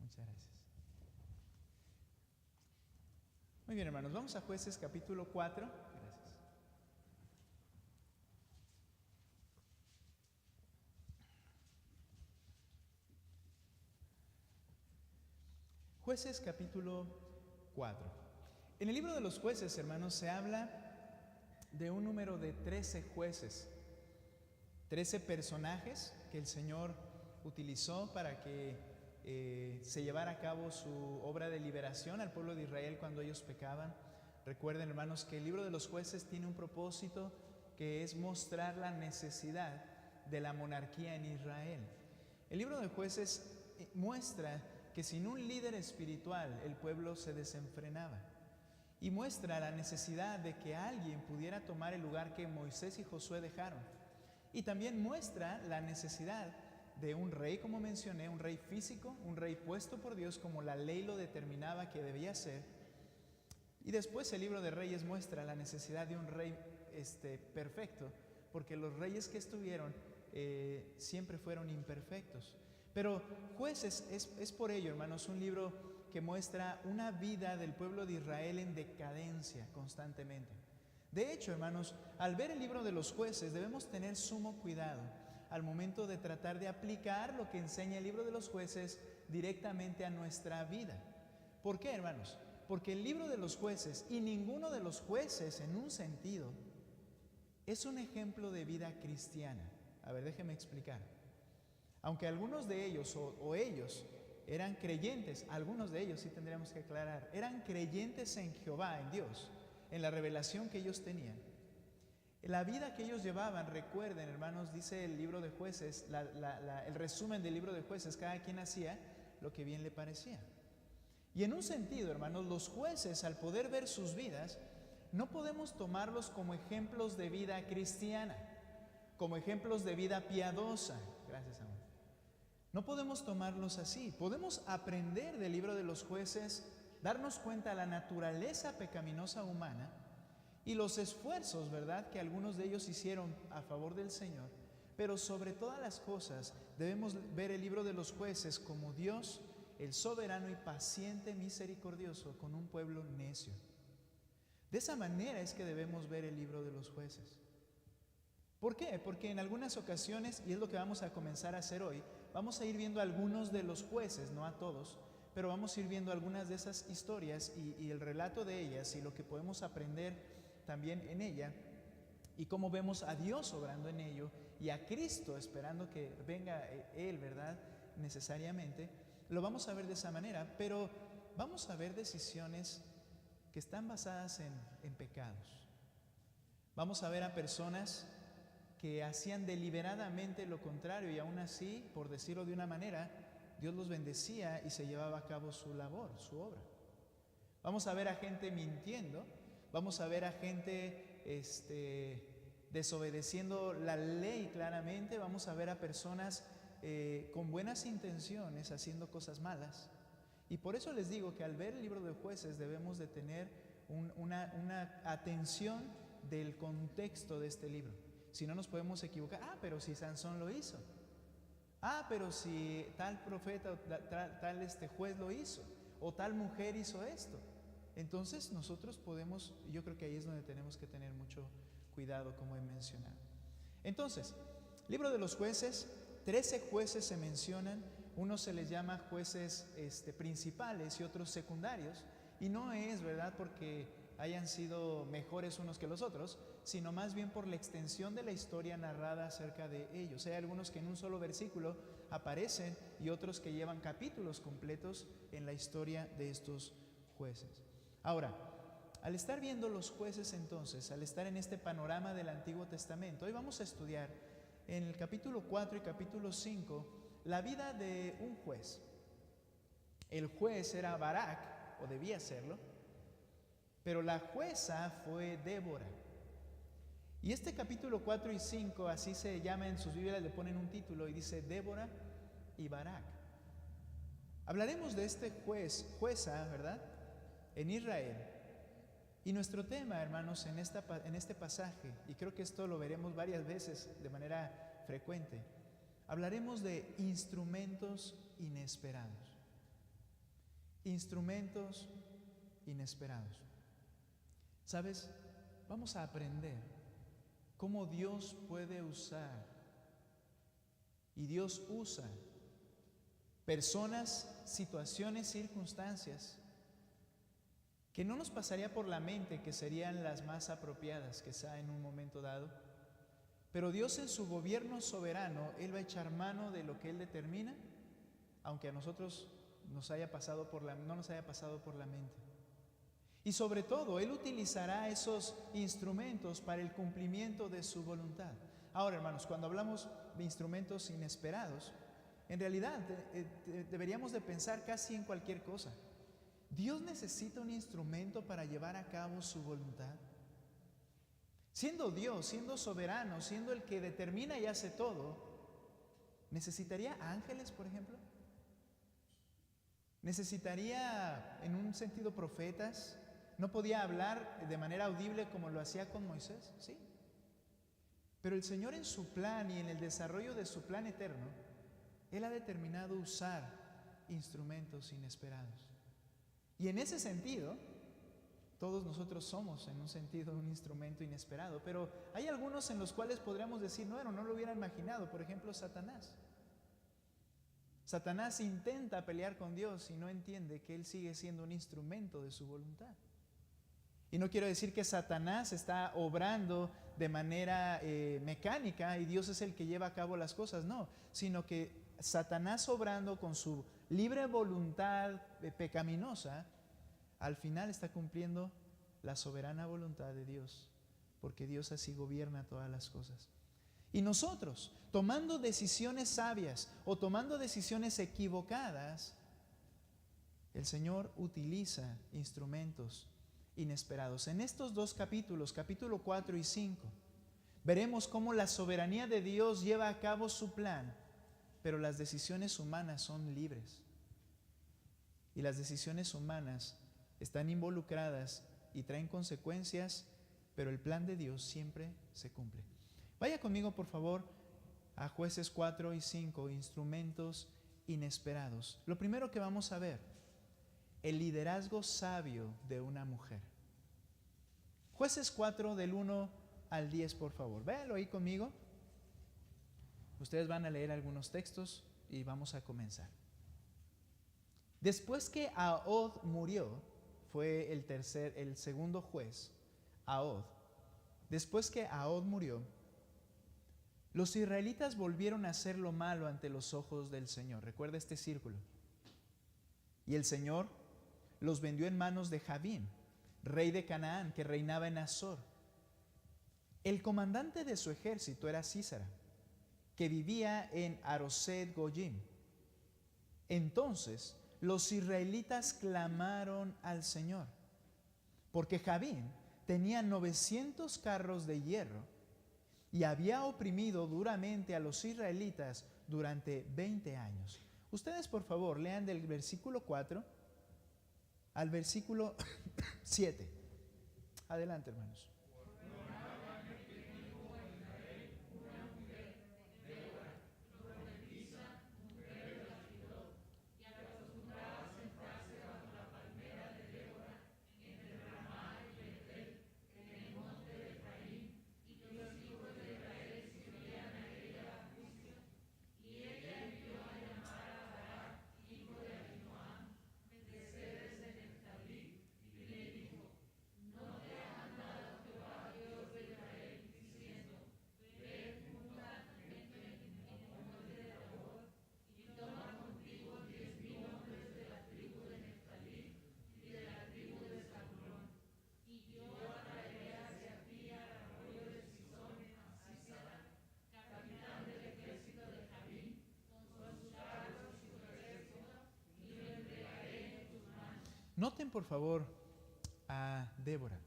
Muchas gracias. Muy bien, hermanos, vamos a Jueces capítulo 4. Gracias. Jueces capítulo 4. En el libro de los jueces, hermanos, se habla de un número de 13 jueces, 13 personajes que el Señor utilizó para que se llevara a cabo su obra de liberación al pueblo de Israel cuando ellos pecaban. Recuerden, hermanos, que el libro de los jueces tiene un propósito que es mostrar la necesidad de la monarquía en Israel. El libro de jueces muestra que sin un líder espiritual el pueblo se desenfrenaba, y muestra la necesidad de que alguien pudiera tomar el lugar que Moisés y Josué dejaron, y también muestra la necesidad de un rey, como mencioné, un rey físico, un rey puesto por Dios como la ley lo determinaba que debía ser. Y después el libro de Reyes muestra la necesidad de un rey perfecto, porque los reyes que estuvieron siempre fueron imperfectos. Pero Jueces es por ello, hermanos, un libro que muestra una vida del pueblo de Israel en decadencia constantemente. De hecho, hermanos, al ver el libro de los Jueces debemos tener sumo cuidado al momento de tratar de aplicar lo que enseña el libro de los Jueces directamente a nuestra vida. ¿Por qué, hermanos? Porque el libro de los Jueces, y ninguno de los jueces en un sentido, es un ejemplo de vida cristiana. A ver, déjeme explicar. Aunque algunos de ellos o ellos eran creyentes, algunos de ellos sí tendríamos que aclarar, eran creyentes en Jehová, en Dios, en la revelación que ellos tenían. La vida que ellos llevaban, recuerden, hermanos, dice el libro de Jueces, el resumen del libro de Jueces, cada quien hacía lo que bien le parecía. Y en un sentido, hermanos, los jueces, al poder ver sus vidas, no podemos tomarlos como ejemplos de vida cristiana, como ejemplos de vida piadosa. Gracias, amor. No podemos tomarlos así. Podemos aprender del libro de los Jueces, darnos cuenta de la naturaleza pecaminosa humana y los esfuerzos, ¿verdad?, que algunos de ellos hicieron a favor del Señor. Pero sobre todas las cosas debemos ver el libro de los Jueces como Dios, el soberano y paciente misericordioso con un pueblo necio. De esa manera es que debemos ver el libro de los Jueces. ¿Por qué? Porque en algunas ocasiones, y es lo que vamos a comenzar a hacer hoy, vamos a ir viendo algunos de los jueces, no a todos, pero vamos a ir viendo algunas de esas historias y el relato de ellas y lo que podemos aprender también en ella, y cómo vemos a Dios obrando en ello y a Cristo esperando que venga Él, ¿verdad?, necesariamente. Lo vamos a ver de esa manera, pero vamos a ver decisiones que están basadas en pecados. Vamos a ver a personas que hacían deliberadamente lo contrario, y aún así, por decirlo de una manera, Dios los bendecía y se llevaba a cabo su labor, su obra. Vamos a ver a gente mintiendo, vamos a ver a gente desobedeciendo la ley claramente, vamos a ver a personas con buenas intenciones haciendo cosas malas. Y por eso les digo que al ver el libro de Jueces debemos de tener una atención del contexto de este libro. Si no nos podemos equivocar, pero si Sansón lo hizo, pero si tal profeta o tal juez lo hizo, o tal mujer hizo esto. Entonces nosotros podemos, yo creo que ahí es donde tenemos que tener mucho cuidado, como he mencionado. Entonces, libro de los Jueces, 13 jueces se mencionan, unos se les llama jueces principales y otros secundarios, y no es, ¿verdad?, porque hayan sido mejores unos que los otros, sino más bien por la extensión de la historia narrada acerca de ellos. Hay algunos que en un solo versículo aparecen y otros que llevan capítulos completos en la historia de estos jueces. Ahora, al estar viendo los jueces entonces, al estar en este panorama del Antiguo Testamento, hoy vamos a estudiar en el capítulo 4 y capítulo 5 la vida de un juez. El juez era Barak, o debía serlo, pero la jueza fue Débora. Y este capítulo 4 y 5, así se llama en sus Biblias, le ponen un título y dice Débora y Barak. Hablaremos de este jueza, ¿verdad?, en Israel. Y nuestro tema, hermanos, en este pasaje, y creo que esto lo veremos varias veces de manera frecuente, hablaremos de instrumentos inesperados. instrumentos inesperados. ¿Sabes? Vamos a aprender cómo Dios puede usar, y Dios usa personas, situaciones, circunstancias que no nos pasaría por la mente que serían las más apropiadas quizá en un momento dado, pero Dios en su gobierno soberano, Él va a echar mano de lo que Él determina, aunque a nosotros no nos haya pasado por la mente. Y sobre todo, Él utilizará esos instrumentos para el cumplimiento de su voluntad. Ahora, hermanos, cuando hablamos de instrumentos inesperados, en realidad deberíamos de pensar casi en cualquier cosa. ¿Dios necesita un instrumento para llevar a cabo su voluntad? Siendo Dios, siendo soberano, siendo el que determina y hace todo, ¿necesitaría ángeles, por ejemplo? ¿Necesitaría, en un sentido, profetas? ¿No podía hablar de manera audible como lo hacía con Moisés? Sí. Pero el Señor, en su plan y en el desarrollo de su plan eterno, Él ha determinado usar instrumentos inesperados. Y en ese sentido, todos nosotros somos, en un sentido, un instrumento inesperado. Pero hay algunos en los cuales podríamos decir, no lo hubiera imaginado. Por ejemplo, Satanás. Satanás intenta pelear con Dios y no entiende que Él sigue siendo un instrumento de su voluntad. Y no quiero decir que Satanás está obrando de manera mecánica y Dios es el que lleva a cabo las cosas, no, sino que Satanás, obrando con su libre voluntad pecaminosa, al final está cumpliendo la soberana voluntad de Dios, porque Dios así gobierna todas las cosas. Y nosotros, tomando decisiones sabias o tomando decisiones equivocadas, el Señor utiliza instrumentos inesperados. En estos dos capítulos, capítulo 4 y 5, veremos cómo la soberanía de Dios lleva a cabo su plan, pero las decisiones humanas son libres. Y las decisiones humanas están involucradas y traen consecuencias, pero el plan de Dios siempre se cumple. Vaya conmigo, por favor, a Jueces 4 y 5, instrumentos inesperados. Lo primero que vamos a ver, el liderazgo sabio de una mujer. Jueces 4 del 1 al 10, por favor. Véanlo ahí conmigo. Ustedes van a leer algunos textos y vamos a comenzar. Después que Ahod murió, fue el segundo juez, Ahod. Después que Ahod murió, los israelitas volvieron a hacer lo malo ante los ojos del Señor. Recuerda este círculo. Y el Señor los vendió en manos de Jabín, rey de Canaán, que reinaba en Azor. El comandante de su ejército era Sísara, que vivía en Aroset Goyim. Entonces los israelitas clamaron al Señor, porque Jabín tenía 900 carros de hierro y había oprimido duramente a los israelitas durante 20 años. Ustedes, por favor, lean del versículo 4 al versículo 7. Adelante, hermanos. Noten, por favor, a Débora.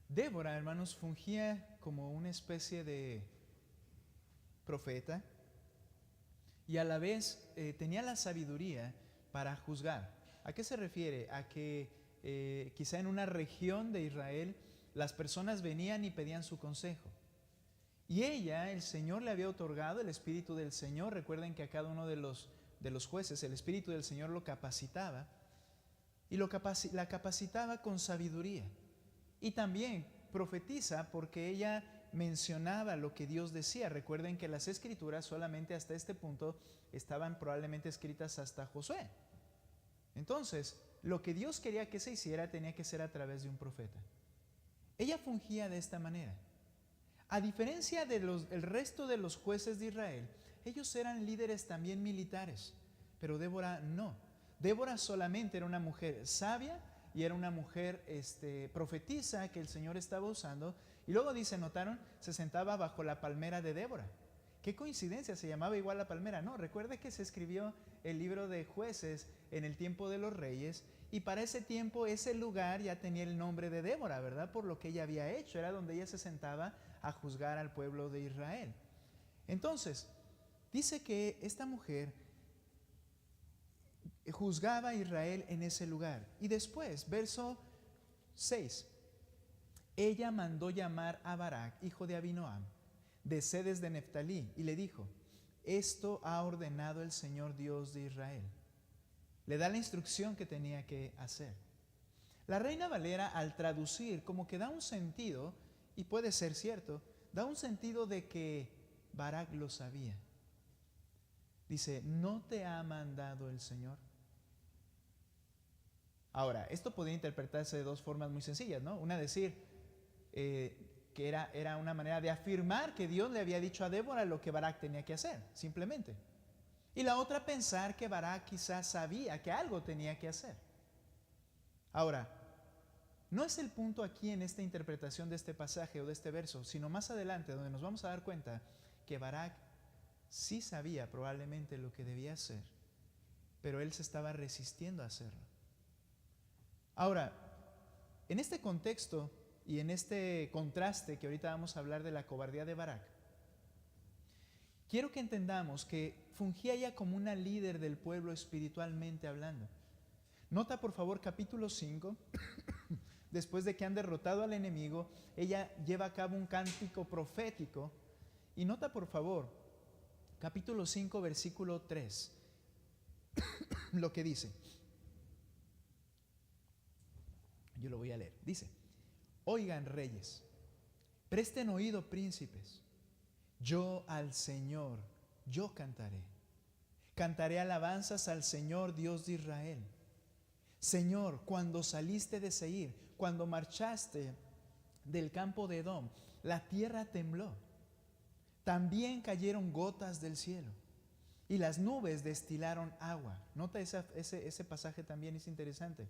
Débora, hermanos, fungía como una especie de profeta y a la vez tenía la sabiduría para juzgar. ¿A qué se refiere? A que quizá en una región de Israel las personas venían y pedían su consejo. Y ella, el Señor le había otorgado el Espíritu del Señor. Recuerden que a cada uno de los jueces el Espíritu del Señor lo capacitaba. y la capacitaba con sabiduría. Y también profetiza porque ella mencionaba lo que Dios decía. Recuerden que las escrituras solamente hasta este punto estaban probablemente escritas hasta Josué. Entonces, lo que Dios quería que se hiciera tenía que ser a través de un profeta. Ella fungía de esta manera. A diferencia del resto de los jueces de Israel, ellos eran líderes también militares, pero Débora no. Débora solamente era una mujer sabia y era una mujer profetisa que el Señor estaba usando. Y luego dice, ¿notaron? Se sentaba bajo la palmera de Débora. ¿Qué coincidencia? Se llamaba igual la palmera. No, recuerde que se escribió el libro de Jueces en el tiempo de los reyes, y para ese tiempo ese lugar ya tenía el nombre de Débora, ¿verdad? Por lo que ella había hecho, era donde ella se sentaba a juzgar al pueblo de Israel. Entonces, dice que esta mujer juzgaba a Israel en ese lugar. Y después, verso 6, ella mandó llamar a Barak, hijo de Abinoam, de Cedes de Neftalí, y le dijo, esto ha ordenado el Señor Dios de Israel. Le da la instrucción que tenía que hacer. La Reina Valera, al traducir, como que da un sentido, y puede ser cierto, da un sentido de que Barak lo sabía. Dice, ¿no te ha mandado el Señor? Ahora, esto podría interpretarse de dos formas muy sencillas, ¿no? Una, decir que era una manera de afirmar que Dios le había dicho a Débora lo que Barak tenía que hacer, simplemente. Y la otra, pensar que Barak quizás sabía que algo tenía que hacer. Ahora, no es el punto aquí en esta interpretación de este pasaje o de este verso, sino más adelante, donde nos vamos a dar cuenta que Barak sí sabía probablemente lo que debía hacer, pero él se estaba resistiendo a hacerlo. Ahora, en este contexto y en este contraste que ahorita vamos a hablar de la cobardía de Barak, quiero que entendamos que fungía ella como una líder del pueblo espiritualmente hablando. Nota por favor capítulo 5, después de que han derrotado al enemigo, ella lleva a cabo un cántico profético. Y nota por favor capítulo 5, versículo 3, lo que dice. Yo lo voy a leer. Dice, oigan reyes, presten oído príncipes, yo al Señor, yo cantaré. Cantaré alabanzas al Señor Dios de Israel. Señor, cuando saliste de Seir, cuando marchaste del campo de Edom, la tierra tembló. También cayeron gotas del cielo y las nubes destilaron agua. Nota ese pasaje también es interesante.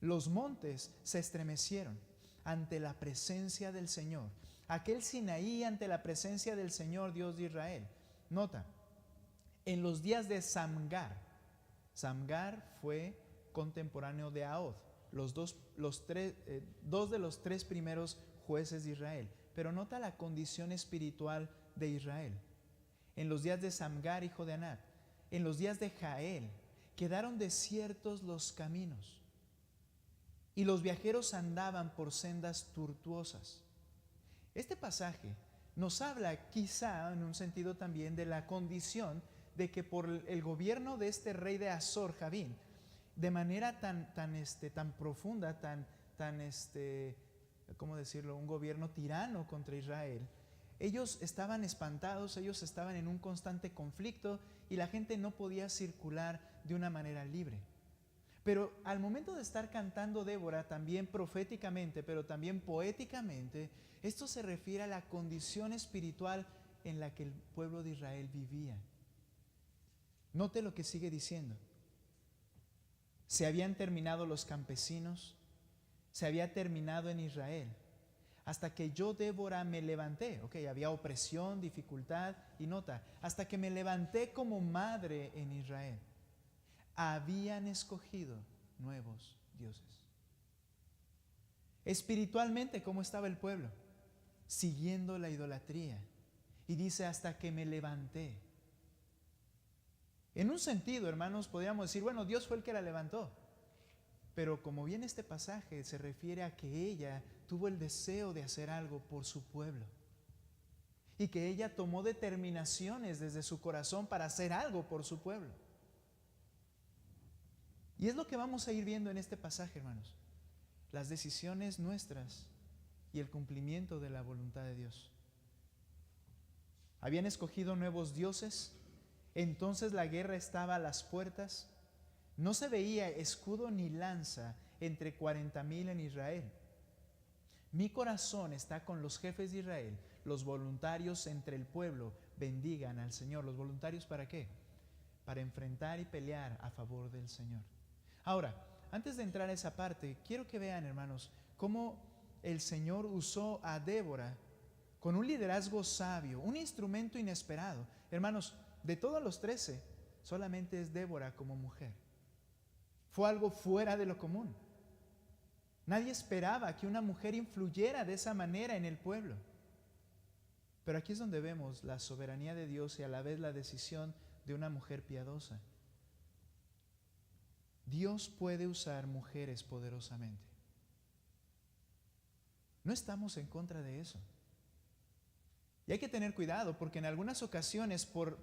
Los montes se estremecieron ante la presencia del Señor. Aquel Sinaí ante la presencia del Señor Dios de Israel. Nota, en los días de Samgar. Samgar fue contemporáneo de Ahod, dos de los tres primeros jueces de Israel. Pero nota la condición espiritual de Israel. En los días de Samgar, hijo de Anat, en los días de Jael, quedaron desiertos los caminos, y los viajeros andaban por sendas tortuosas. Este pasaje nos habla quizá en un sentido también de la condición de que por el gobierno de este rey de Azor, Javín, de manera tan profunda, ¿cómo decirlo? Un gobierno tirano contra Israel. Ellos estaban espantados, ellos estaban en un constante conflicto y la gente no podía circular de una manera libre. Pero al momento de estar cantando Débora, también proféticamente, pero también poéticamente, esto se refiere a la condición espiritual en la que el pueblo de Israel vivía. Note lo que sigue diciendo. Se habían terminado los campesinos, se había terminado en Israel, hasta que yo, Débora, me levanté. Ok, había opresión, dificultad, y nota, hasta que me levanté como madre en Israel. Habían escogido nuevos dioses. Espiritualmente, ¿cómo estaba el pueblo? Siguiendo la idolatría. Y dice, hasta que me levanté. En un sentido, hermanos, podríamos decir, bueno, Dios fue el que la levantó. Pero como bien este pasaje se refiere a que ella tuvo el deseo de hacer algo por su pueblo. Y que ella tomó determinaciones desde su corazón para hacer algo por su pueblo. Y es lo que vamos a ir viendo en este pasaje, hermanos. Las decisiones nuestras y el cumplimiento de la voluntad de Dios. Habían escogido nuevos dioses, entonces la guerra estaba a las puertas. No se veía escudo ni lanza entre 40,000 en Israel. Mi corazón está con los jefes de Israel, los voluntarios entre el pueblo, bendigan al Señor. ¿Los voluntarios para qué? Para enfrentar y pelear a favor del Señor. Ahora, antes de entrar a esa parte, quiero que vean, hermanos, cómo el Señor usó a Débora con un liderazgo sabio, un instrumento inesperado. Hermanos, de todos los 13, solamente es Débora como mujer. Fue algo fuera de lo común. Nadie esperaba que una mujer influyera de esa manera en el pueblo. Pero aquí es donde vemos la soberanía de Dios y a la vez la decisión de una mujer piadosa. Dios puede usar mujeres poderosamente. No estamos en contra de eso. Y hay que tener cuidado porque en algunas ocasiones por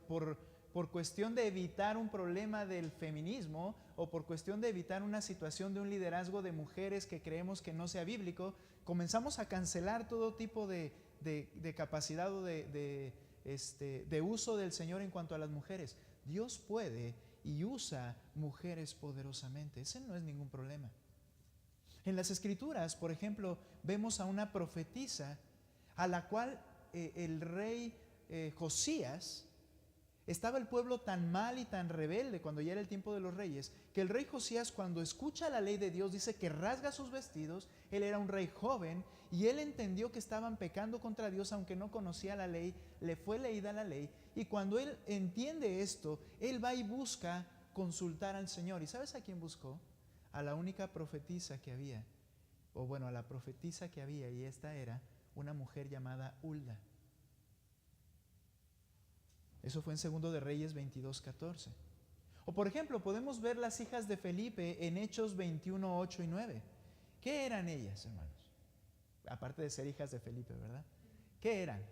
cuestión de evitar un problema del feminismo o por cuestión de evitar una situación de un liderazgo de mujeres que creemos que no sea bíblico, comenzamos a cancelar todo tipo de capacidad o de uso del Señor en cuanto a las mujeres. Dios puede y usa mujeres poderosamente. Ese no es ningún problema. En las Escrituras, por ejemplo, vemos a una profetisa a la cual el rey Josías, estaba el pueblo tan mal y tan rebelde cuando ya era el tiempo de los reyes, que el rey Josías, cuando escucha la ley de Dios, dice que rasga sus vestidos. Él era un rey joven y él entendió que estaban pecando contra Dios, aunque no conocía la ley, le fue leída la ley, y cuando él entiende esto, él va y busca consultar al Señor. ¿Y sabes a quién buscó? A la única profetisa que había, o bueno, a la profetisa que había, y esta era una mujer llamada Hulda. Eso fue en 2 de Reyes 22:14. O por ejemplo, podemos ver las hijas de Felipe en Hechos 21:8 y 9. ¿Qué eran ellas, hermanos? Aparte de ser hijas de Felipe, ¿verdad? ¿Qué eran?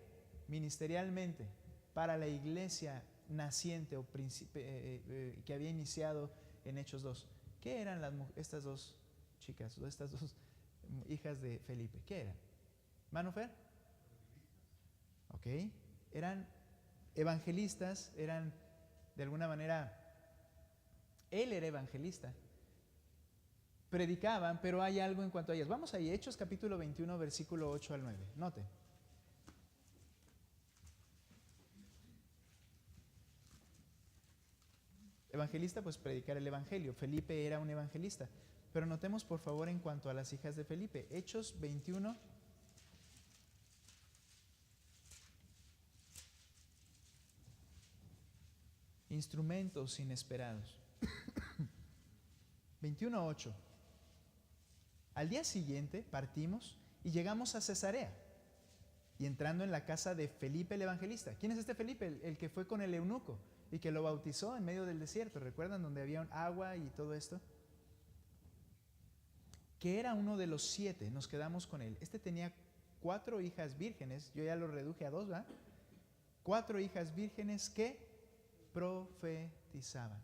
Ministerialmente, para la iglesia naciente o que había iniciado en Hechos 2. ¿Qué eran estas dos chicas, o estas dos hijas de Felipe? ¿Qué eran? ¿Mano Fer? Ok. Eran evangelistas, eran de alguna manera, él era evangelista, predicaban, pero hay algo en cuanto a ellas. Vamos ahí, Hechos capítulo 21, versículo 8 al 9. Note. Evangelista, pues predicar el evangelio. Felipe era un evangelista. Pero notemos por favor en cuanto a las hijas de Felipe. Hechos 21. Instrumentos inesperados. 21:8. Al día siguiente partimos y llegamos a Cesarea. Y entrando en la casa de Felipe el evangelista. ¿Quién es este Felipe? El que fue con el eunuco y que lo bautizó en medio del desierto. ¿Recuerdan? Donde había agua y todo esto. Que era uno de los 7. Nos quedamos con él. Este tenía 4 hijas vírgenes. Yo ya lo reduje a 2, ¿verdad? 4 hijas vírgenes que profetizaban.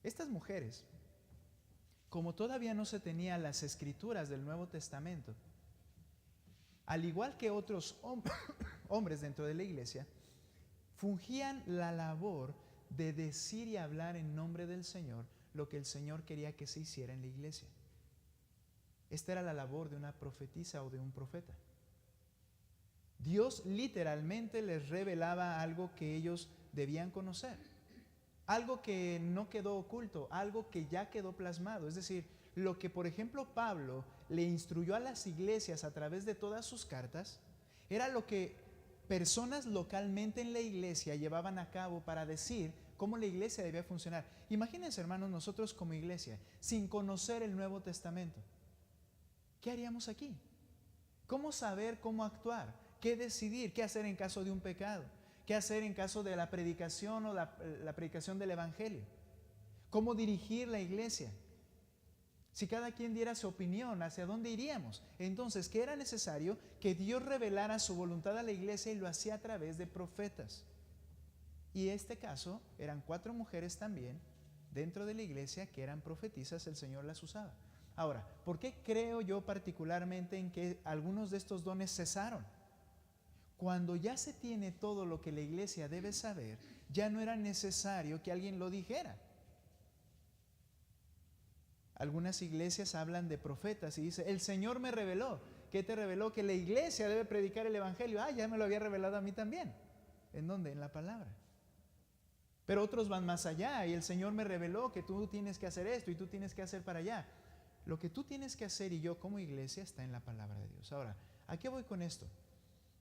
Estas mujeres, como todavía no se tenían las escrituras del Nuevo Testamento, al igual que otros hombres dentro de la iglesia, fungían la labor de decir y hablar en nombre del Señor lo que el Señor quería que se hiciera en la iglesia. Esta era la labor de una profetisa o de un profeta. Dios literalmente les revelaba algo que ellos debían conocer, algo que no quedó oculto, algo que ya quedó plasmado. Es decir, lo que por ejemplo Pablo le instruyó a las iglesias a través de todas sus cartas, era lo que personas localmente en la iglesia llevaban a cabo para decir cómo la iglesia debía funcionar. Imagínense, hermanos, nosotros como iglesia, sin conocer el Nuevo Testamento, ¿qué haríamos aquí? ¿Cómo saber cómo actuar? ¿Qué decidir? ¿Qué hacer en caso de un pecado? ¿Qué hacer en caso de la predicación o la predicación del evangelio? ¿Cómo dirigir la iglesia? Si cada quien diera su opinión, ¿hacia dónde iríamos? Entonces, ¿qué era necesario? Que Dios revelara su voluntad a la iglesia, y lo hacía a través de profetas. Y en este caso eran 4 mujeres también dentro de la iglesia que eran profetisas, el Señor las usaba. Ahora, ¿por qué creo yo particularmente en que algunos de estos dones cesaron? Cuando ya se tiene todo lo que la iglesia debe saber, ya no era necesario que alguien lo dijera. Algunas iglesias hablan de profetas y dice, el Señor me reveló. ¿Qué te reveló? Que la iglesia debe predicar el evangelio. Ah, ya me lo había revelado a mí también. ¿En dónde? En la palabra. Pero otros van más allá y el Señor me reveló que tú tienes que hacer esto y tú tienes que hacer para allá. Lo que tú tienes que hacer y yo como iglesia está en la palabra de Dios. Ahora, ¿a qué voy con esto?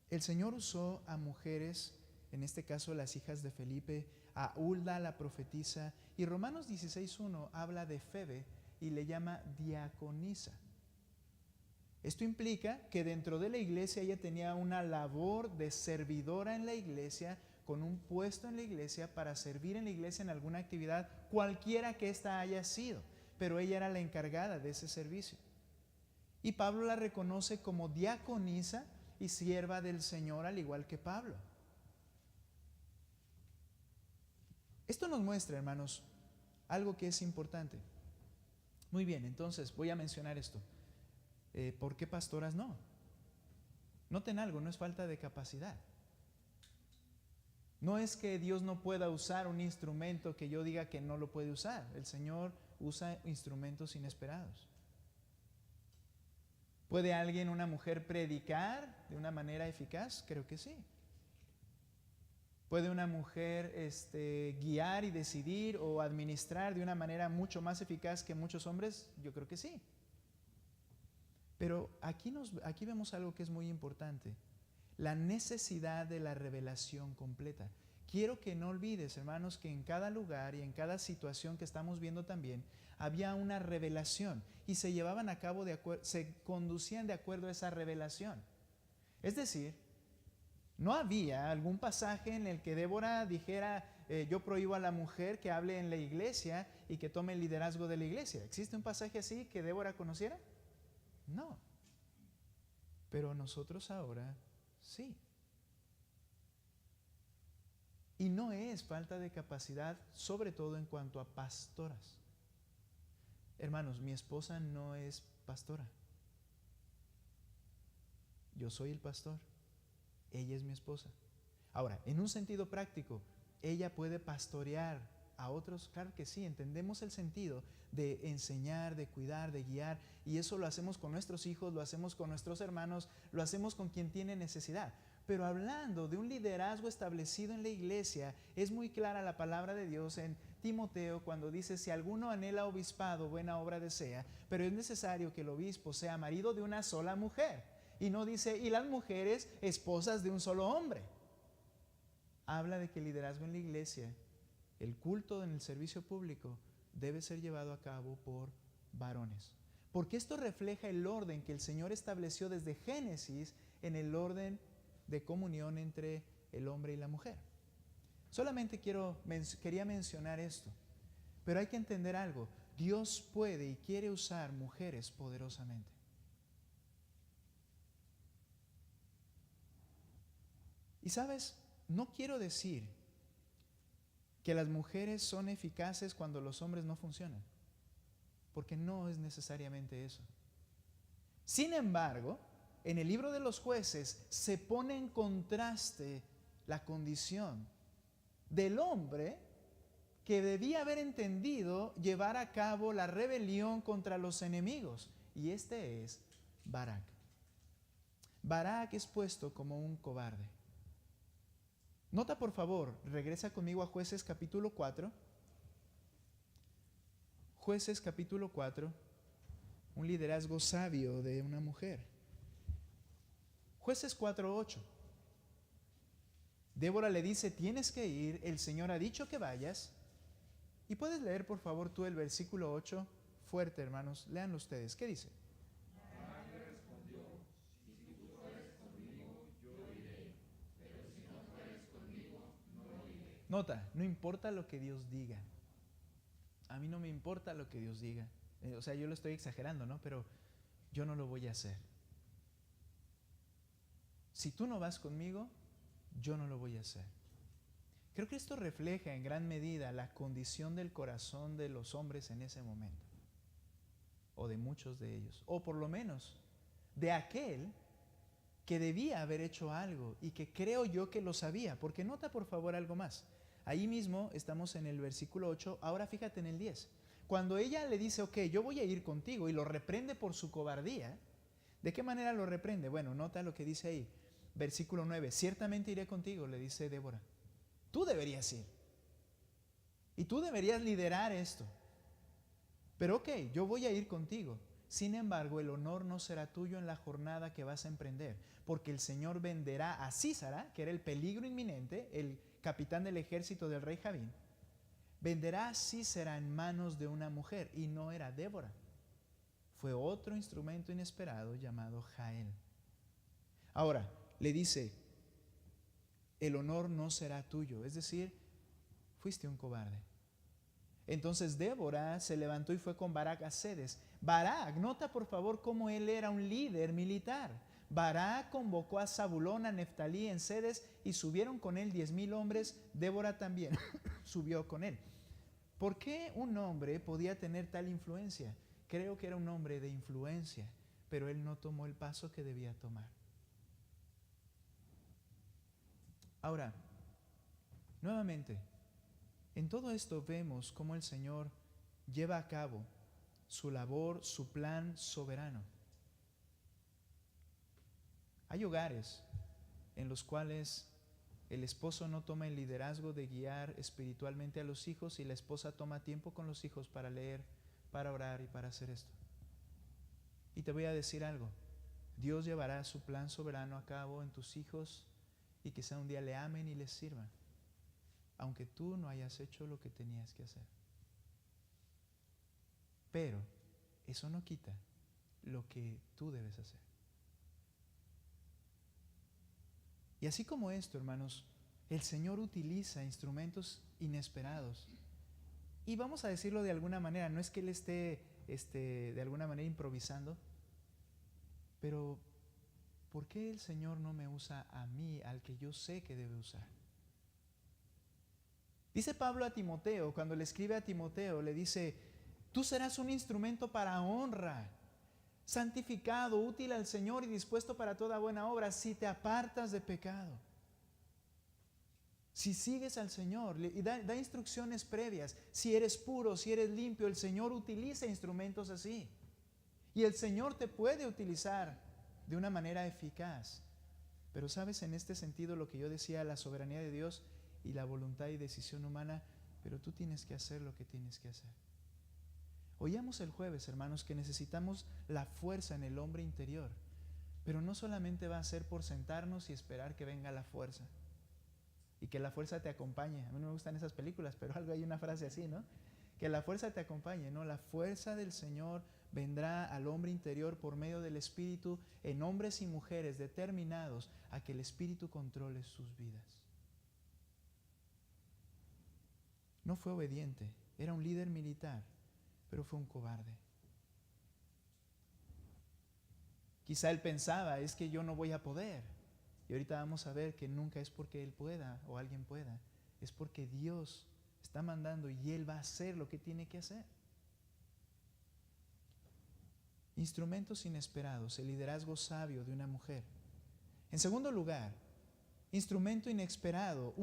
El Señor usó a mujeres, en este caso las hijas de Felipe, a Hulda la profetisa, y Romanos 16:1 habla de Febe y le llama diaconisa. Esto implica que dentro de la iglesia ella tenía una labor de servidora en la iglesia, con un puesto en la iglesia para servir en la iglesia en alguna actividad, cualquiera que ésta haya sido, pero ella era la encargada de ese servicio. Y Pablo la reconoce como diaconisa y sierva del Señor, al igual que Pablo. Esto nos muestra, hermanos, algo que es importante. Muy bien, entonces voy a mencionar esto. ¿Por qué pastoras no? Noten algo, no es falta de capacidad. No es que Dios no pueda usar un instrumento que yo diga que no lo puede usar. El Señor usa instrumentos inesperados. ¿Puede alguien, una mujer, predicar de una manera eficaz? Creo que sí. ¿Puede una mujer guiar y decidir o administrar de una manera mucho más eficaz que muchos hombres? Yo creo que sí. Pero aquí vemos algo que es muy importante. La necesidad de la revelación completa. Quiero que no olvides, hermanos, que en cada lugar y en cada situación que estamos viendo también, había una revelación y se llevaban a cabo se conducían de acuerdo a esa revelación. Es decir, no había algún pasaje en el que Débora dijera, yo prohíbo a la mujer que hable en la iglesia y que tome el liderazgo de la iglesia. ¿Existe un pasaje así que Débora conociera? No. Pero nosotros ahora sí. Y no es falta de capacidad, sobre todo en cuanto a pastoras. Hermanos, mi esposa no es pastora. Yo soy el pastor. Ella es mi esposa. Ahora, en un sentido práctico, ¿ella puede pastorear a otros? Claro que sí, entendemos el sentido de enseñar, de cuidar, de guiar, y eso lo hacemos con nuestros hijos, lo hacemos con nuestros hermanos, lo hacemos con quien tiene necesidad. Pero hablando de un liderazgo establecido en la iglesia, es muy clara la palabra de Dios en Timoteo cuando dice, si alguno anhela obispado, buena obra desea, pero es necesario que el obispo sea marido de una sola mujer. Y no dice, y las mujeres esposas de un solo hombre. Habla de que el liderazgo en la iglesia, el culto en el servicio público, debe ser llevado a cabo por varones. Porque esto refleja el orden que el Señor estableció desde Génesis en el orden de comunión entre el hombre y la mujer. Solamente quería mencionar esto, pero hay que entender algo. Dios puede y quiere usar mujeres poderosamente. Y sabes, no quiero decir que las mujeres son eficaces cuando los hombres no funcionan, porque no es necesariamente eso. Sin embargo, en el libro de los Jueces se pone en contraste la condición del hombre que debía haber entendido llevar a cabo la rebelión contra los enemigos, y este es Barak. Barak es puesto como un cobarde. Nota por favor, regresa conmigo a Jueces capítulo 4. Jueces capítulo 4, un liderazgo sabio de una mujer. Jueces 4:8. Débora le dice, tienes que ir, el Señor ha dicho que vayas. Y puedes leer por favor tú el versículo 8, fuerte hermanos, léanlo ustedes. ¿Qué dice? Barak le respondió, si tú fueres conmigo, yo iré, pero si no fueres conmigo, no iré. Nota, no importa lo que Dios diga. A mí no me importa lo que Dios diga. O sea, yo lo estoy exagerando, ¿no? Pero yo no lo voy a hacer. Si tú no vas conmigo, yo no lo voy a hacer. Creo que esto refleja en gran medida la condición del corazón de los hombres en ese momento, o de muchos de ellos, o por lo menos de aquel que debía haber hecho algo y que creo yo que lo sabía, porque nota por favor algo más. Ahí mismo estamos en el versículo 8, ahora fíjate en el 10. Cuando ella le dice, ok, yo voy a ir contigo, y lo reprende por su cobardía, ¿de qué manera lo reprende? Bueno, nota lo que dice ahí, versículo 9, ciertamente iré contigo, le dice Débora. Tú deberías ir. Y tú deberías liderar esto. Pero ok, yo voy a ir contigo. Sin embargo, el honor no será tuyo en la jornada que vas a emprender, porque el Señor venderá a Sísara, que era el peligro inminente, el capitán del ejército del rey Javín, venderá a Sísara en manos de una mujer, y no era Débora. Fue otro instrumento inesperado llamado Jael. Ahora, le dice, el honor no será tuyo, es decir, fuiste un cobarde. Entonces Débora se levantó y fue con Barak a Cedes. Barak, nota por favor cómo él era un líder militar. Barak convocó a Zabulón, a Neftalí en Cedes y subieron con él 10,000 hombres. Débora también subió con él. ¿Por qué un hombre podía tener tal influencia? Creo que era un hombre de influencia, pero él no tomó el paso que debía tomar. Ahora, nuevamente, en todo esto vemos cómo el Señor lleva a cabo su labor, su plan soberano. Hay hogares en los cuales el esposo no toma el liderazgo de guiar espiritualmente a los hijos y la esposa toma tiempo con los hijos para leer, para orar y para hacer esto. Y te voy a decir algo, Dios llevará su plan soberano a cabo en tus hijos y quizá un día le amen y les sirvan, aunque tú no hayas hecho lo que tenías que hacer. Pero eso no quita lo que tú debes hacer. Y así como esto, hermanos, el Señor utiliza instrumentos inesperados. Y vamos a decirlo de alguna manera, no es que Él esté de alguna manera improvisando, pero ¿por qué el Señor no me usa a mí, al que yo sé que debe usar? Dice Pablo a Timoteo, cuando le escribe a Timoteo, le dice, tú serás un instrumento para honra, santificado, útil al Señor y dispuesto para toda buena obra, si te apartas de pecado. Si sigues al Señor, y da instrucciones previas, si eres puro, si eres limpio, el Señor utiliza instrumentos así. Y el Señor te puede utilizar de una manera eficaz. Pero sabes, en este sentido, lo que yo decía, la soberanía de Dios y la voluntad y decisión humana, pero tú tienes que hacer lo que tienes que hacer. Oíamos el jueves, hermanos, que necesitamos la fuerza en el hombre interior, pero no solamente va a ser por sentarnos y esperar que venga la fuerza y que la fuerza te acompañe. A mí no me gustan esas películas, pero algo hay una frase así, ¿no? Que la fuerza te acompañe, ¿no? La fuerza del Señor vendrá al hombre interior por medio del Espíritu en hombres y mujeres determinados a que el Espíritu controle sus vidas. No fue obediente, era un líder militar, pero fue un cobarde. Quizá él pensaba, es que yo no voy a poder. Y ahorita vamos a ver que nunca es porque él pueda o alguien pueda, es porque Dios está mandando y él va a hacer lo que tiene que hacer. Instrumentos inesperados, el liderazgo sabio de una mujer. En segundo lugar, instrumento inesperado,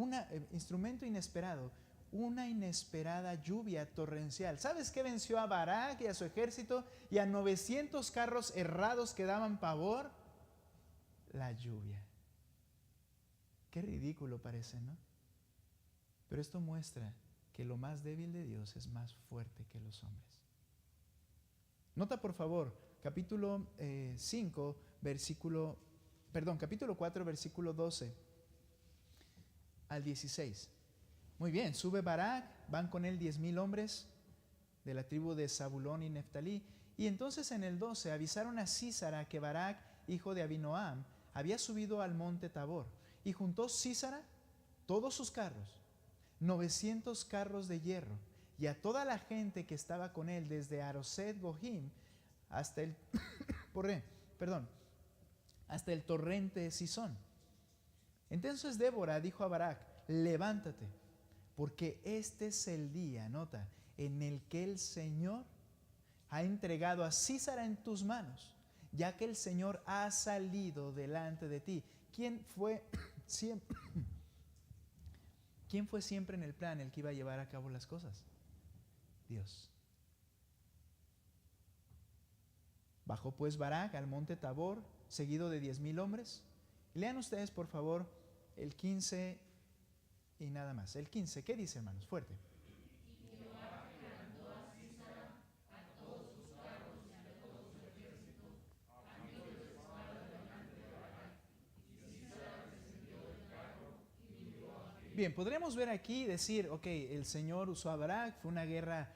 una inesperada lluvia torrencial. ¿Sabes qué venció a Barak y a su ejército y a 900 carros errados que daban pavor? La lluvia. Qué ridículo parece, ¿no? Pero esto muestra que lo más débil de Dios es más fuerte que los hombres. Nota por favor, capítulo 4, versículo 12 al 16. Muy bien, sube Barak, van con él 10,000 hombres de la tribu de Zabulón y Neftalí. Y entonces en el 12 avisaron a Sísara que Barak, hijo de Abinoam, había subido al monte Tabor. Y juntó Sísara todos sus carros, 900 carros de hierro, y a toda la gente que estaba con él desde Aroset Gohim hasta el hasta el torrente Sison. Entonces Débora dijo a Barak, levántate, porque este es el día, nota, en el que el Señor ha entregado a Císara en tus manos, ya que el Señor ha salido delante de ti. ¿Quién fue siempre, quién fue siempre en el plan el que iba a llevar a cabo las cosas? Dios. Bajó pues Barak al monte Tabor, seguido de 10,000 hombres. Lean ustedes, por favor, el 15 y nada más. El 15, ¿qué dice, hermanos? Fuerte. Bien, podríamos ver aquí y decir, ok, el Señor usó a Barak, fue una guerra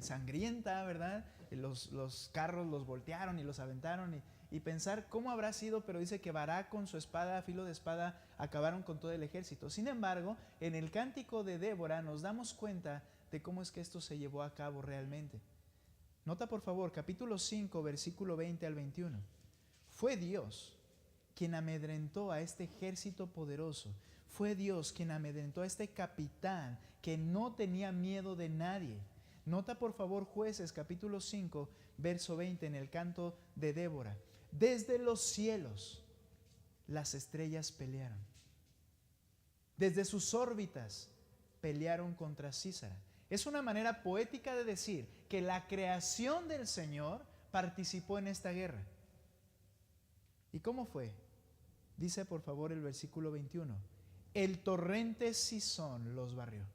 sangrienta, ¿verdad? Los carros los voltearon y los aventaron y pensar cómo habrá sido, pero dice que Barak con su espada, filo de espada, acabaron con todo el ejército. Sin embargo, en el cántico de Débora nos damos cuenta de cómo es que esto se llevó a cabo realmente. Nota por favor, capítulo 5, versículo 20 al 21. Fue Dios quien amedrentó a este ejército poderoso. Fue Dios quien amedrentó a este capitán que no tenía miedo de nadie. Nota por favor Jueces capítulo 5, verso 20 en el canto de Débora. Desde los cielos las estrellas pelearon. Desde sus órbitas pelearon contra Císara. Es una manera poética de decir que la creación del Señor participó en esta guerra. ¿Y cómo fue? Dice por favor el versículo 21. El torrente Cisón los barrió.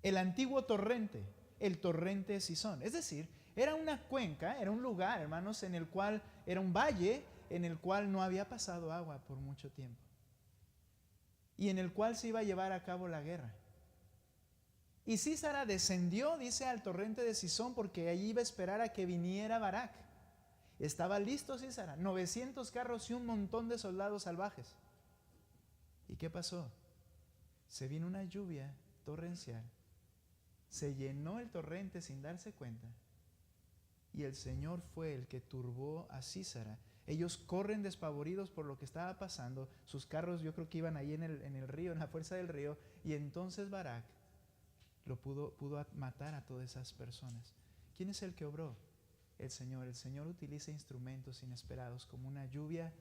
El antiguo torrente, el torrente Cisón. Es decir, era una cuenca, era un lugar, hermanos, en el cual era un valle en el cual no había pasado agua por mucho tiempo. Y en el cual se iba a llevar a cabo la guerra. Y Císara descendió, dice, al torrente de Cisón porque allí iba a esperar a que viniera Barak. Estaba listo Císara, 900 carros y un montón de soldados salvajes. ¿Y qué pasó? Se vino una lluvia torrencial, se llenó el torrente sin darse cuenta y el Señor fue el que turbó a Císara. Ellos corren despavoridos por lo que estaba pasando, sus carros yo creo que iban ahí en el río, en la fuerza del río, y entonces Barak lo pudo matar a todas esas personas. ¿Quién es el que obró? El Señor. El Señor utiliza instrumentos inesperados como una lluvia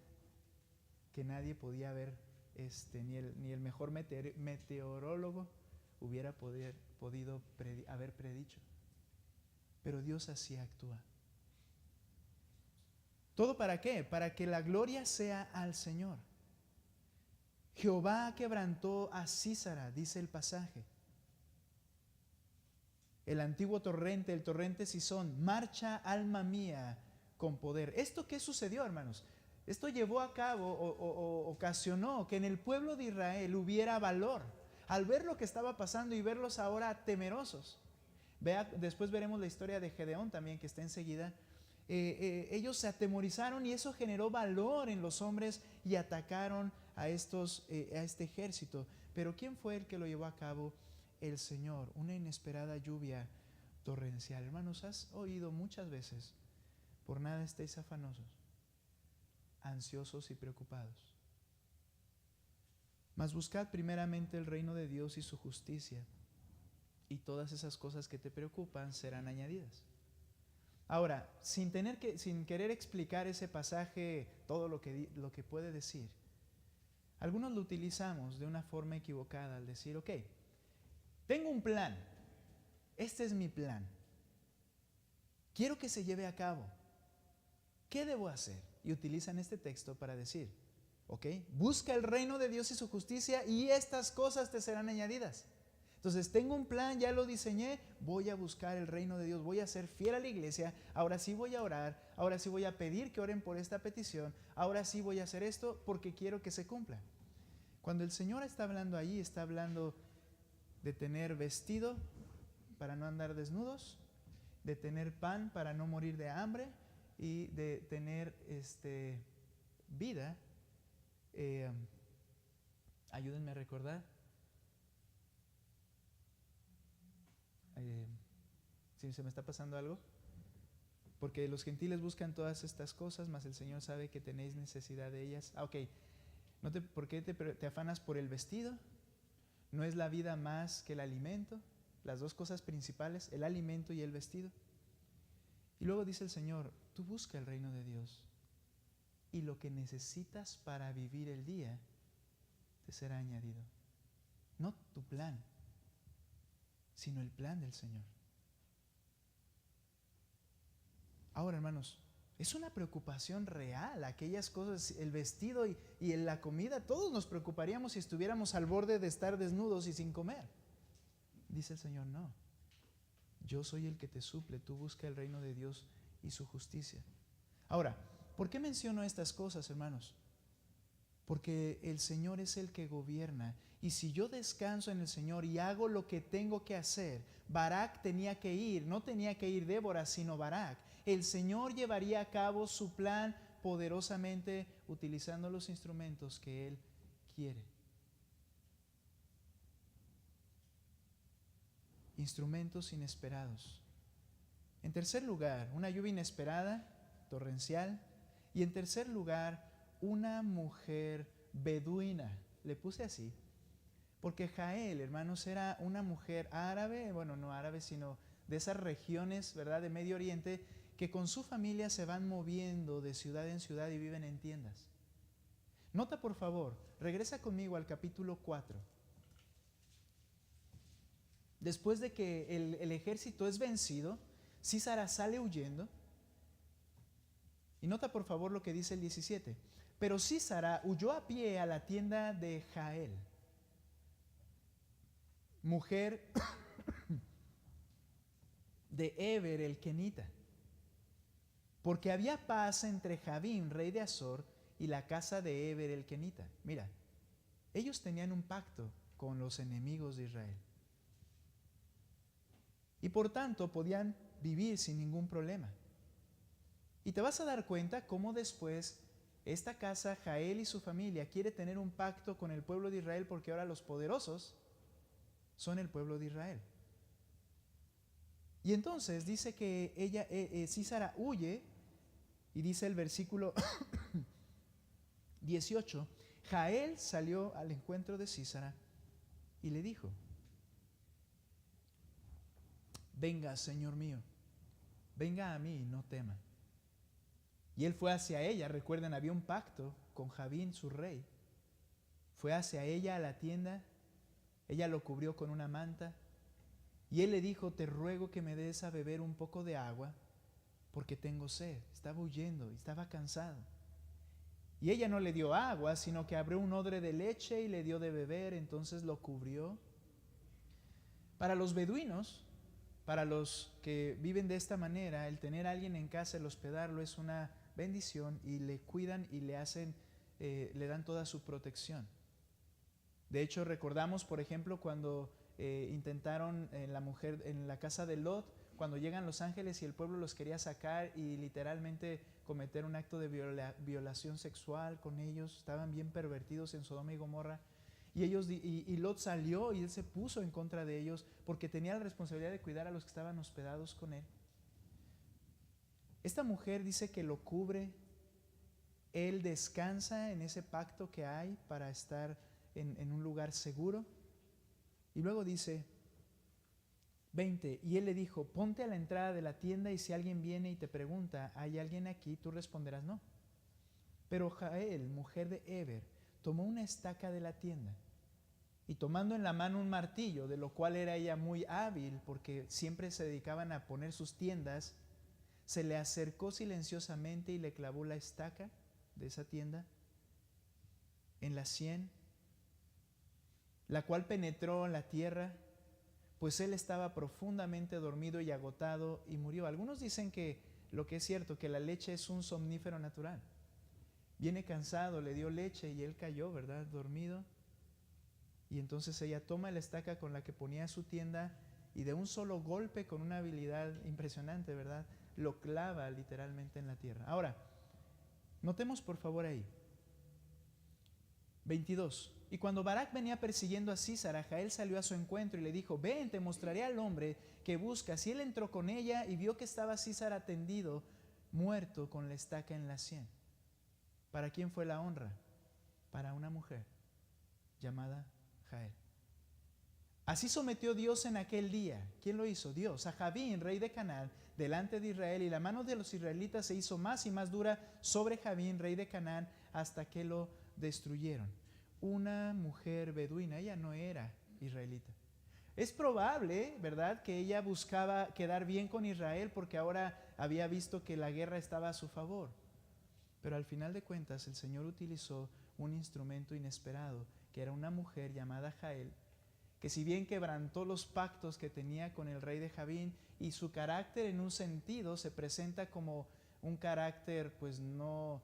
que nadie podía ver, ni el mejor meteorólogo hubiera podido haber predicho. Pero Dios así actúa. ¿Todo para qué? Para que la gloria sea al Señor. Jehová quebrantó a Císara, dice el pasaje. El antiguo torrente, el torrente Cisón, marcha alma mía con poder. ¿Esto qué sucedió, hermanos? Esto llevó a cabo ocasionó que en el pueblo de Israel hubiera valor. Al ver lo que estaba pasando y verlos ahora temerosos. Después veremos la historia de Gedeón también, que está enseguida. Ellos se atemorizaron y eso generó valor en los hombres y atacaron a este ejército. Pero ¿quién fue el que lo llevó a cabo? El Señor. Una inesperada lluvia torrencial. Hermanos, has oído muchas veces: por nada estéis afanosos, ansiosos y preocupados, mas buscad primeramente el reino de Dios y su justicia, y todas esas cosas que te preocupan serán añadidas. Ahora, sin querer explicar ese pasaje, todo lo que puede decir, algunos lo utilizamos de una forma equivocada al decir, ok, tengo un plan, este es mi plan, quiero que se lleve a cabo, ¿qué debo hacer? Y utilizan este texto para decir, ok, busca el reino de Dios y su justicia y estas cosas te serán añadidas. Entonces tengo un plan, ya lo diseñé, voy a buscar el reino de Dios, voy a ser fiel a la iglesia, ahora sí voy a orar, ahora sí voy a pedir que oren por esta petición, ahora sí voy a hacer esto porque quiero que se cumpla. Cuando el Señor está hablando allí, está hablando de tener vestido para no andar desnudos, de tener pan para no morir de hambre y de tener vida. Ayúdenme a recordar. Si se me está pasando algo, porque los gentiles buscan todas estas cosas, mas el Señor sabe que tenéis necesidad de ellas. Ok, ¿Por qué te afanas por el vestido? ¿No es la vida más que el alimento? Las dos cosas principales, el alimento y el vestido. Y luego dice el Señor, tú busca el reino de Dios y lo que necesitas para vivir el día te será añadido. No tu plan, sino el plan del Señor. Ahora, hermanos, es una preocupación real, aquellas cosas, el vestido y la comida, todos nos preocuparíamos si estuviéramos al borde de estar desnudos y sin comer. Dice el Señor, no, yo soy el que te suple, tú busca el reino de Dios y su justicia. Ahora, ¿por qué menciono estas cosas, hermanos? Porque el Señor es el que gobierna, y si yo descanso en el Señor y hago lo que tengo que hacer, Barak tenía que ir, no tenía que ir Débora, sino Barak. El Señor llevaría a cabo su plan poderosamente utilizando los instrumentos que Él quiere. Instrumentos inesperados. En tercer lugar, una lluvia inesperada, torrencial. Y en tercer lugar, una mujer beduina. Le puse así, porque Jael, hermanos, era una mujer árabe, bueno, no árabe, sino de esas regiones, ¿verdad?, de Medio Oriente, que con su familia se van moviendo de ciudad en ciudad y viven en tiendas. Nota, por favor, regresa conmigo al capítulo 4. Después de que el ejército es vencido, Sísara sale huyendo. Y nota, por favor, lo que dice el 17. Pero Sísara huyó a pie a la tienda de Jael, mujer de Eber el kenita, porque había paz entre Jabín, rey de Azor, y la casa de Eber el kenita. Mira, ellos tenían un pacto con los enemigos de Israel. Y por tanto podían vivir sin ningún problema. Y te vas a dar cuenta cómo después esta casa, Jael y su familia, quiere tener un pacto con el pueblo de Israel, porque ahora los poderosos son el pueblo de Israel. Y entonces dice que ella, Sísara huye, y dice el versículo 18, Jael salió al encuentro de Sísara y le dijo, venga, Señor mío, venga a mí, no tema. Y él fue hacia ella, recuerden, había un pacto con Jabín, su rey. Fue hacia ella a la tienda, ella lo cubrió con una manta, y él le dijo, te ruego que me des a beber un poco de agua, porque tengo sed. Estaba huyendo, estaba cansado. Y ella no le dio agua, sino que abrió un odre de leche y le dio de beber, entonces lo cubrió. Para los beduinos, para los que viven de esta manera, el tener a alguien en casa, el hospedarlo, es una bendición, y le cuidan y le hacen, le dan toda su protección. De hecho, recordamos, por ejemplo, cuando intentaron en la casa de Lot, cuando llegan los ángeles y el pueblo los quería sacar y literalmente cometer un acto de violación sexual con ellos. Estaban bien pervertidos en Sodoma y Gomorra. Y Lot salió y él se puso en contra de ellos porque tenía la responsabilidad de cuidar a los que estaban hospedados con él. Esta mujer dice que lo cubre. Él descansa en ese pacto que hay para estar en un lugar seguro. Y luego dice 20, y él le dijo, ponte a la entrada de la tienda, y si alguien viene y te pregunta, ¿hay alguien aquí?, tú responderás no. Pero Jael, mujer de Eber, tomó una estaca de la tienda, y tomando en la mano un martillo, de lo cual era ella muy hábil, porque siempre se dedicaban a poner sus tiendas, se le acercó silenciosamente y le clavó la estaca de esa tienda en la sien, la cual penetró en la tierra, pues él estaba profundamente dormido y agotado y murió. Algunos dicen que lo que es cierto, que la leche es un somnífero natural. Viene cansado, le dio leche y él cayó, ¿verdad?, dormido. Y entonces ella toma la estaca con la que ponía su tienda y de un solo golpe, con una habilidad impresionante, ¿verdad?, lo clava literalmente en la tierra. Ahora, notemos por favor ahí. 22. Y cuando Barak venía persiguiendo a Sísara, Jael salió a su encuentro y le dijo, ven, te mostraré al hombre que buscas. Y él entró con ella y vio que estaba Sísara tendido, muerto, con la estaca en la sien. ¿Para quién fue la honra? para una mujer llamada Jael. Así sometió Dios en aquel día. ¿Quién lo hizo? Dios. A Jabín, rey de Canaán, delante de Israel, y la mano de los israelitas se hizo más y más dura sobre Jabín, rey de Canaán, hasta que lo destruyeron. Una mujer beduina, ella no era israelita. Es probable, ¿verdad?, que ella buscaba quedar bien con Israel porque ahora había visto que la guerra estaba a su favor. Pero al final de cuentas el Señor utilizó un instrumento inesperado, que era una mujer llamada Jael, que si bien quebrantó los pactos que tenía con el rey de Jabín, y su carácter en un sentido se presenta como un carácter, pues no,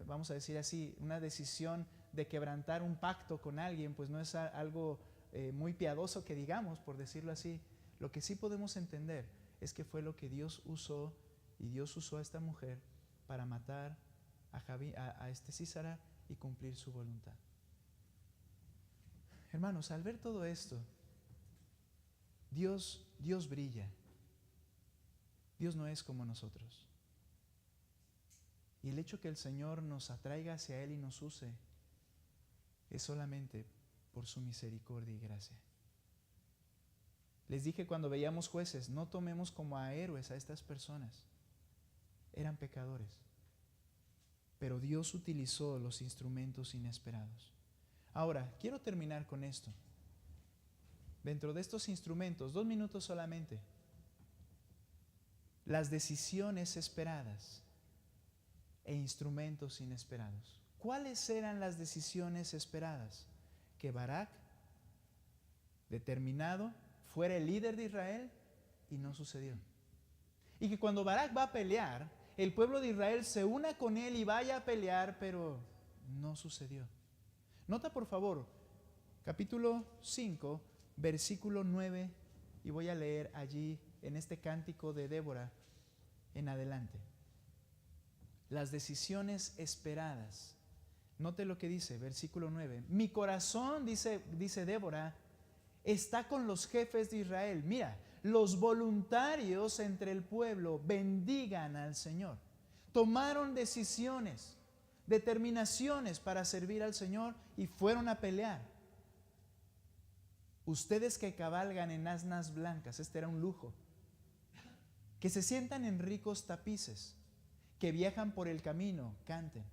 vamos a decir así, una decisión de quebrantar un pacto con alguien, pues no es algo muy piadoso que digamos, por decirlo así. Lo que sí podemos entender es que fue lo que Dios usó, y Dios usó a esta mujer para matar a este Sísara y cumplir su voluntad. Hermanos, al ver todo esto, Dios brilla. Dios no es como nosotros. Y el hecho que el Señor nos atraiga hacia Él y nos use es solamente por su misericordia y gracia. Les dije cuando veíamos Jueces, no tomemos como a héroes a estas personas. Eran pecadores. Pero Dios utilizó los instrumentos inesperados. Ahora, quiero terminar con esto. Dentro de estos instrumentos, 2 minutos solamente, las decisiones esperadas e instrumentos inesperados. ¿Cuáles eran las decisiones esperadas? Que Barak, determinado, fuera el líder de Israel, y no sucedió. Y que cuando Barak va a pelear, el pueblo de Israel se una con él y vaya a pelear, pero no sucedió. Nota por favor, capítulo 5, versículo 9, y voy a leer allí en este cántico de Débora en adelante. Las decisiones esperadas. Note lo que dice, versículo 9. Mi corazón, dice Débora, está con los jefes de Israel. Mira, los voluntarios entre el pueblo bendigan al Señor. Tomaron decisiones, determinaciones para servir al Señor y fueron a pelear. Ustedes que cabalgan en asnas blancas, este era un lujo, que se sientan en ricos tapices, que viajan por el camino, canten.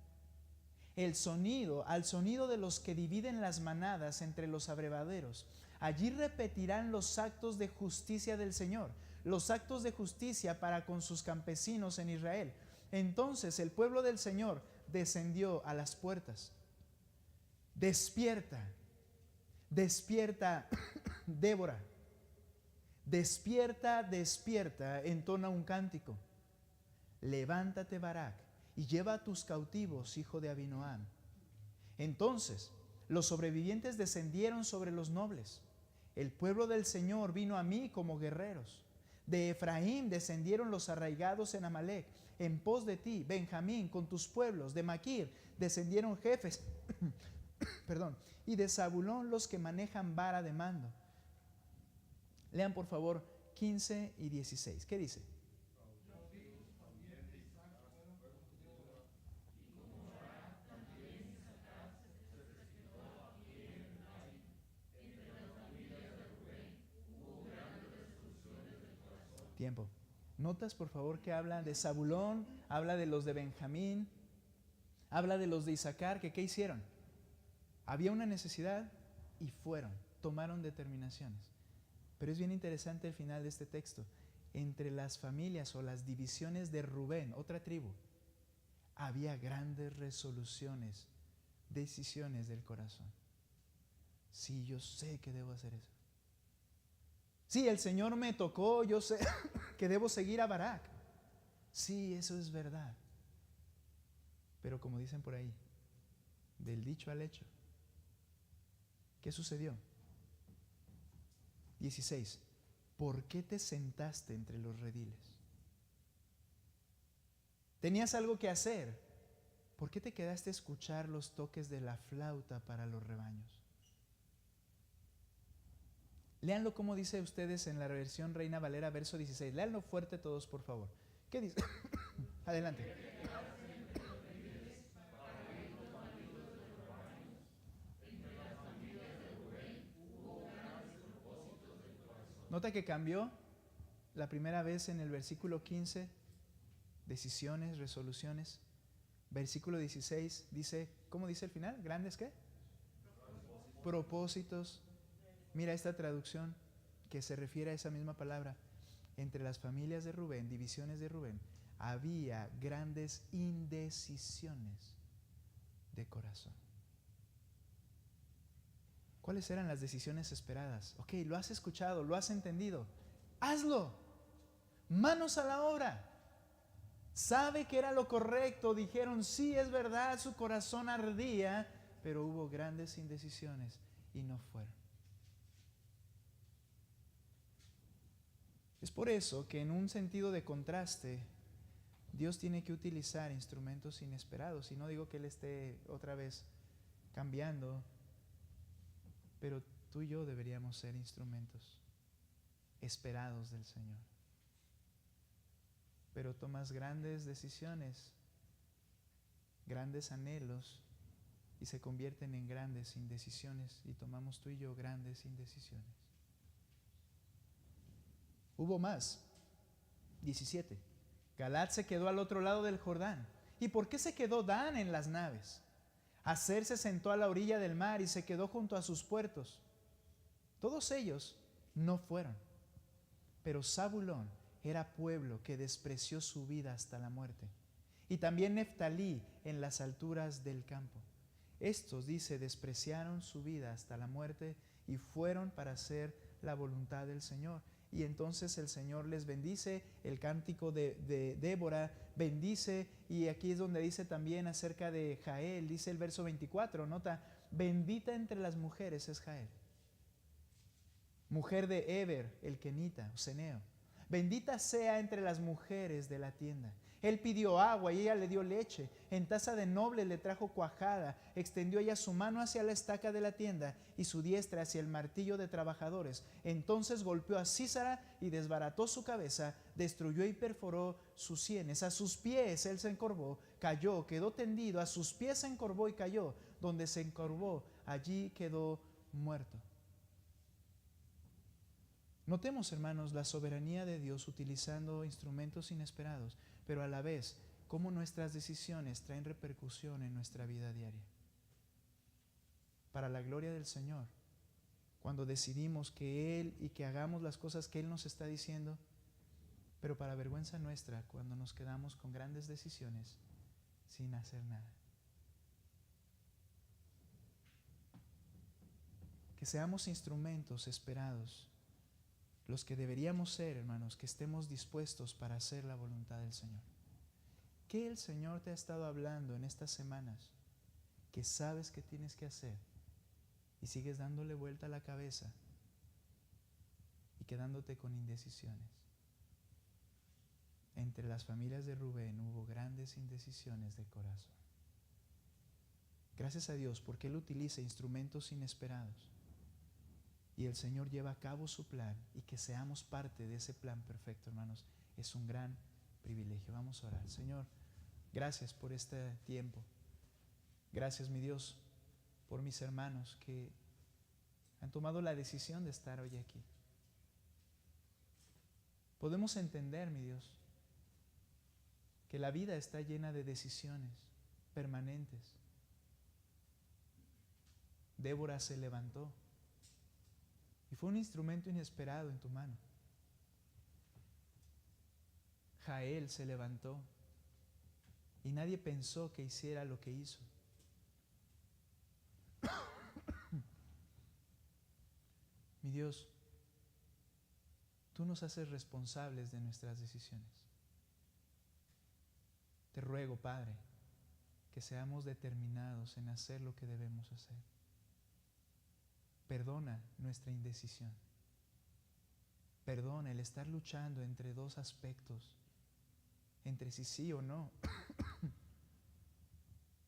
Al sonido de los que dividen las manadas entre los abrevaderos. Allí repetirán los actos de justicia del Señor, los actos de justicia para con sus campesinos en Israel. Entonces el pueblo del Señor descendió a las puertas. Despierta, despierta, Débora. Despierta, despierta, entona un cántico. Levántate, Barak, y lleva a tus cautivos, hijo de Abinoam. Entonces los sobrevivientes descendieron sobre los nobles. El pueblo del Señor vino a mí como guerreros. De Efraín descendieron los arraigados en Amalec, en pos de ti, Benjamín, con tus pueblos. De Maquir descendieron jefes, y de Zabulón los que manejan vara de mando. Lean por favor 15 y 16. ¿Qué dice? Tiempo. Notas por favor que habla de Zabulón, habla de los de Benjamín, habla de los de Isaacar, que ¿qué hicieron? Había una necesidad y fueron, tomaron determinaciones. Pero es bien interesante el final de este texto. Entre las familias o las divisiones de Rubén, otra tribu, había grandes resoluciones, decisiones del corazón. Sí, yo sé que debo hacer eso. Sí, el Señor me tocó, yo sé que debo seguir a Barak. Sí, eso es verdad. Pero como dicen por ahí, del dicho al hecho, ¿qué sucedió? 16. ¿Por qué te sentaste entre los rediles? ¿Tenías algo que hacer? ¿Por qué te quedaste a escuchar los toques de la flauta para los rebaños? Léanlo como dice ustedes en la versión Reina Valera, verso 16. Léanlo fuerte todos, por favor. ¿Qué dice? Adelante. Nota que cambió la primera vez en el versículo 15, decisiones, resoluciones. Versículo 16 dice, ¿cómo dice el final? ¿Grandes qué? Propósitos. Mira esta traducción que se refiere a esa misma palabra. Entre las familias de Rubén, divisiones de Rubén, había grandes indecisiones de corazón. ¿Cuáles eran las decisiones esperadas? Ok, lo has escuchado, lo has entendido. Hazlo. Manos a la obra. Sabe que era lo correcto. Dijeron, sí, es verdad, su corazón ardía, pero hubo grandes indecisiones y no fueron. Es por eso que en un sentido de contraste, Dios tiene que utilizar instrumentos inesperados. Y no digo que Él esté otra vez cambiando, pero tú y yo deberíamos ser instrumentos esperados del Señor. Pero tomas grandes decisiones, grandes anhelos, y se convierten en grandes indecisiones, y tomamos tú y yo grandes indecisiones. Hubo más. 17. Galaad se quedó al otro lado del Jordán. ¿Y por qué se quedó Dan en las naves? Aser se sentó a la orilla del mar y se quedó junto a sus puertos. Todos ellos no fueron. Pero Zabulón era pueblo que despreció su vida hasta la muerte. Y también Neftalí en las alturas del campo. Estos, dice, despreciaron su vida hasta la muerte y fueron para hacer la voluntad del Señor. Y entonces el Señor les bendice, el cántico de Débora bendice, y aquí es donde dice también acerca de Jael, dice el verso 24, nota, bendita entre las mujeres es Jael, mujer de Eber, el kenita, o ceneo, bendita sea entre las mujeres de la tienda. Él pidió agua y ella le dio leche. En taza de noble le trajo cuajada. Extendió ella su mano hacia la estaca de la tienda y su diestra hacia el martillo de trabajadores. Entonces golpeó a Sísara y desbarató su cabeza, destruyó y perforó sus sienes. A sus pies él se encorvó, cayó, quedó tendido. A sus pies se encorvó y cayó. Donde se encorvó, allí quedó muerto. Notemos, hermanos, la soberanía de Dios utilizando instrumentos inesperados, pero a la vez, cómo nuestras decisiones traen repercusión en nuestra vida diaria. Para la gloria del Señor, cuando decidimos que Él y que hagamos las cosas que Él nos está diciendo, pero para vergüenza nuestra, cuando nos quedamos con grandes decisiones sin hacer nada. Que seamos instrumentos esperados, los que deberíamos ser, hermanos, que estemos dispuestos para hacer la voluntad del Señor. ¿Qué el Señor te ha estado hablando en estas semanas que sabes que tienes que hacer y sigues dándole vuelta a la cabeza y quedándote con indecisiones? Entre las familias de Rubén hubo grandes indecisiones de corazón. Gracias a Dios porque Él utiliza instrumentos inesperados. Y el Señor lleva a cabo su plan, y que seamos parte de ese plan perfecto, hermanos, es un gran privilegio. Vamos a orar. Señor, gracias por este tiempo. Gracias, mi Dios, por mis hermanos que han tomado la decisión de estar hoy aquí. Podemos entender, mi Dios, que la vida está llena de decisiones permanentes. Débora se levantó y fue un instrumento inesperado en tu mano. Jael se levantó y nadie pensó que hiciera lo que hizo. Mi Dios, tú nos haces responsables de nuestras decisiones. Te ruego, Padre, que seamos determinados en hacer lo que debemos hacer. Perdona nuestra indecisión. Perdona el estar luchando entre dos aspectos, entre si sí o no.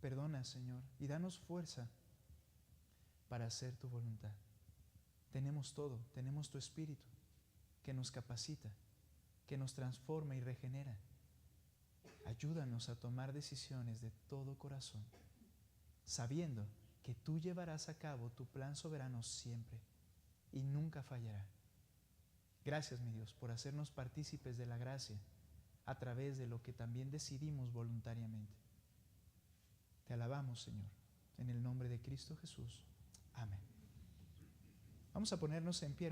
Perdona, Señor, y danos fuerza para hacer tu voluntad. Tenemos todo, tenemos tu Espíritu que nos capacita, que nos transforma y regenera. Ayúdanos a tomar decisiones de todo corazón, sabiendo que tú llevarás a cabo tu plan soberano siempre y nunca fallará. Gracias, mi Dios, por hacernos partícipes de la gracia a través de lo que también decidimos voluntariamente. Te alabamos, Señor, en el nombre de Cristo Jesús. Amén. Vamos a ponernos en pie.